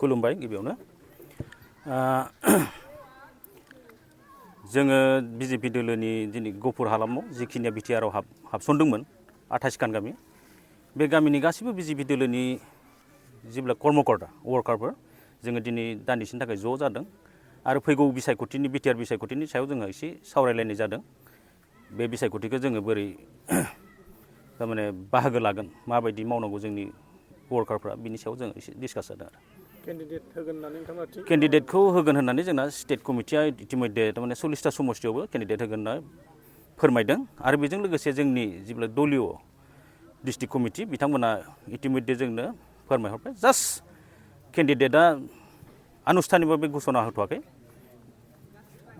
खुलुमबाय गिबियावनो जोङो बिजेपि दोलोनि दिनै गफुर हालामाव जिखिनिया बिटिआरआव हाबसनदोंमोन 28 खान गामि बे गामिनि गासिबो बिजेपि दोलोनि जेब्ला कर्मकर्ता वर्कारफोर जोङो दिनै दान्दिसेनि थाखाय ज' जादों आरो फैगौ बिसायख'थिनि बिटिआर बिसायख'थिनि सायाव जोङो एसे सावरायलायनाय जादों बे बिसायख'थिखौ जोङो बोरै थारमाने बाहागो लागोन माबायदि मावनांगौ जोंनि वर्कारफ्रा बिनि सायाव जों एसे डिसकास जादों आरो केन्डिडेट होगोन होननानै नोंथाङा केन्डिडेटखौ होगोन होननानै जोंना स्टेट कमिटिया इतिमध्ये थारमाने 40टा समस्तियावबो केन्डिडेट होगोन होनना फोरमायदों आरो बेजों लोगोसे जोंनि जेब्ला दलीय डिस्ट्रिक्ट कमिटि बिथांमोना इतिमध्ये जोंनो फोरमायहरबाय जास्ट केन्डिडेटआ आनुষ্ঠাनिकभाबै घोषणा होथ'वाखै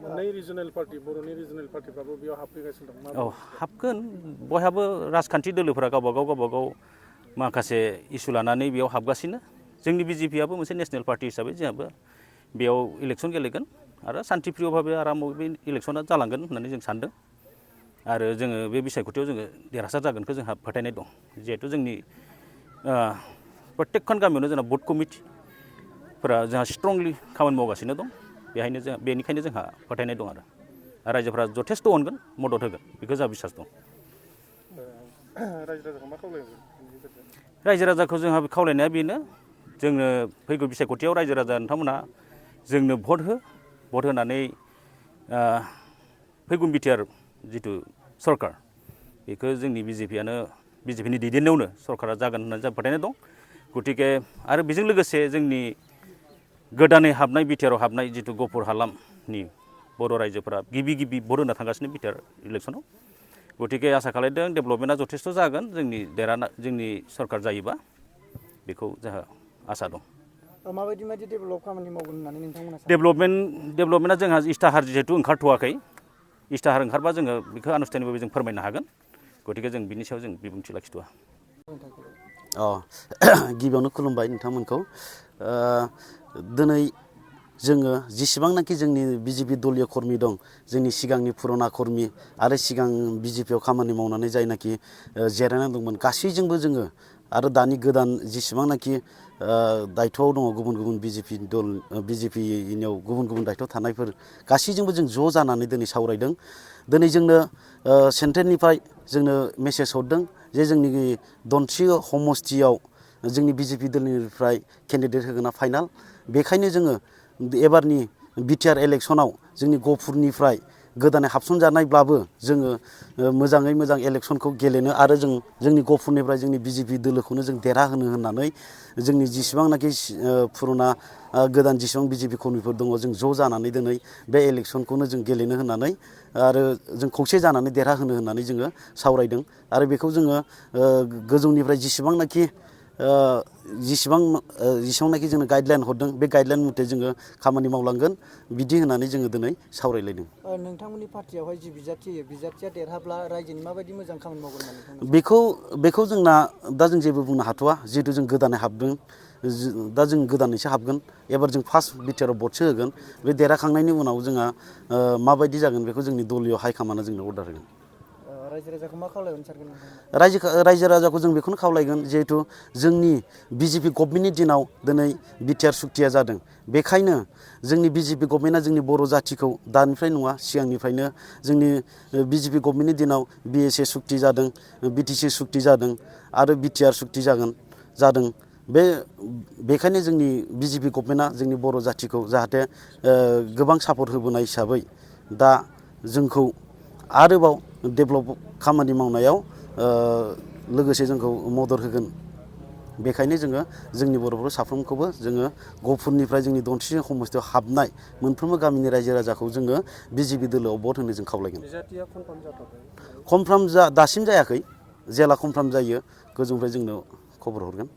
मोननै रिजनेल पार्टी बर'नि रिजनेल पार्टीफ्राबो बेयाव हाबफैगासिनो दं औ हाबगोन बयहाबो राजखान्थि दोलोफोरा गावबा गाव माखासे इसु लानानै बेयाव हाबगासिनो जोंनि बिजेपिआबो मोनसे नेशनेल पार्टी हिसाबै जोंहाबो बेयाव इलेक्सन गेलेगोन आरो शान्तिप्रियभाबै आरामाव बे इलेक्सना जालांगोन होननानै जों सानदों आरो जोङो बे बिसायख'थियाव जोङो देरहासार जागोनखौ जोंहा फोथायनाय दं जिहेथु जोंनि प्रत्येकखन गामियावनो जोंना बुथ कमिटिफोरा जोंहा स्ट्रंलि खामानि मावगासिनो दं बेनिखायनो जोंहा फोथायनाय दं आरो रायजोफ्रा जथेस्थ' अनगोन मदद होगोन बेखौ जोंहा बिसास दं रायजो राजाखौ मा खावलायगोन रायजो राजाखौ जोंहा खावलायनाया बेनो जोंनो फैगौ बिसायख'थियाव रायजो राजा नोंथांमोना जोंनो भट होनानै फैगौ बिटिआर जिथु सरकार बेखौ जोंनि बिजेपिनि दैदेननायावनो सरकारा जागोन होननानै जों फोथायनाय दं गतिके आरो बेजों लोगोसे जोंनि गोदानै हाबनाय बिटिआरआव हाबनाय जिथु गफुर हालामनि बर' रायजोफोरा गिबि भट होनो थांगासिनो बिटिआर इलेक्सनाव गतिके आसा खालामदों डेभेलपमेन्टआ जथेस्थ' जागोन जोंनि सरकार जायोबा बेखौ जोंहा आसा दं माबायदि डेभेलप खामानि मावगोन होननानै नोंथांमोना डेभेलपमेन्टआ जोंहा इस्ताहार जिहेतु ओंखारथ'वाखै इस्ताहार ओंखारबा जोङो बेखौ आनुষ্ঠাनिकभाबै जों फोरमायनो हागोन गतिके जों बिनि सायाव जों बिबुंथि लाखिथ'वा गिबियावनो खुलुमबाय नोंथांमोनखौ दिनै जोङो जेसेबांनाखि जोंनि बिजेपि दलीय कर्मि दं जोंनि सिगांनि पुराना कर्मि आरो सिगां बिजेपिआव खामानि मावनानै जायनाखि जिरायनानै दंमोन गासैजोंबो जोङो आरो दानि गोदान जेसेबांनाखि दायथ'आव दङ गुबुन बिजेपिनियाव गुबुन दायथ' थानायफोर गासैजोंबो जों ज' जानानै दिनै सावरायदों दिनै जोंनो सेन्ट्रेलनिफ्राय जोंनो मेसेज हरदों जे जोंनि धनस्रि समस्तियाव जोंनि बिजेपि दोलोनिफ्राय केन्डिडेट होगोना फाइनाल बेखायनो जोङो एबारनि बिटिआर इलेक्सनाव जोंनि गफुरनिफ्राय गोदानै हाबसनजानायब्लाबो जोङो मोजाङै मोजां इलेक्सनखौ गेलेनो आरो जोंनि गफुरनिफ्राय जोंनि बिजेपि दोलोखौनो जों देरहाहोनो होननानै जोंनि जेसेबांनाखि पुराना गोदान जेसेबां बिजेपि कर्मिफोर दङ जों ज' जानानै दिनै बे इलेक्सनखौनो जों गेलेनो होननानै आरो जों खौसे जानानै देरहाहोनो होननानै जोङो सावरायदों आरो बेखौ जोङो गोजौनिफ्राय जेसेबांनाखि जोंनो गाइडलाइन हरदों बे गाइडलाइन मथे जोङो खामानि मावलांगोन बिदि होननानै जोङो दिनै सावरायलायदों नोंथांमोननि पार्टियावहाय जि बिजाथिया देरहाब्ला रायजोनि माबायदि मोजां खामानि मावगोन होननानै बेखौ जोंना दा जों जेबो बुंनो हाथ'वा जिहेतु जों गोदानै हाबदों दा जों गोदानैसो हाबगोन एबार जों फार्स्ट बिटिआरआव भटसो होगोन बे देरहाखांनायनि उनाव जोंहा माबायदि जागोन बेखौ जोंनि दलीय हाइकमान्डआ जोंनो अर्डार होगोन रायजो राजाखौ मा खावलायनो सानगोन रायजो राजाखौ जों बेखौनो खावलायगोन जिहेथु जोंनि बिजेपि गभर्नमेन्टनि दिनाव दिनै बिटिआर सुक्तिया जादों बेखायनो जोंनि बिजेपि गभर्नमेन्टआ जोंनि बर' जाथिखौ दानिफ्राय नङा सिगांनिफ्रायनो जोंनि बिजेपि गभर्नमेन्टनि दिनाव बिएसए सुक्ति जादों बिटिसि सुक्ति जादों आरो बिटिआर सुक्ति जादों बेखायनो जोंनि बिजेपि गभर्नमेन्टआ जोंनि बर' जाथिखौ जाहाथे गोबां सापर्ट होबोनाय हिसाबै दा जोंखौ आरोबाव डेभेलप खामानि मावनायाव लोगोसे जोंखौ मदद होगोन बेखायनो जोङो जोंनि बर'फोर साफ्रोमखौबो जोङो गफुरनिफ्राय जोंनि धनस्रि समस्तियाव हाबनाय मोनफ्रोमबो गामिनि रायजो राजाखौ जोङो बिजेपि दोलोआव भट होनो जों खावलायगोन कनफार्म दासिम जायाखै जेला कनफार्म जायो गोजौनिफ्राय जोंनो खबर हरगोन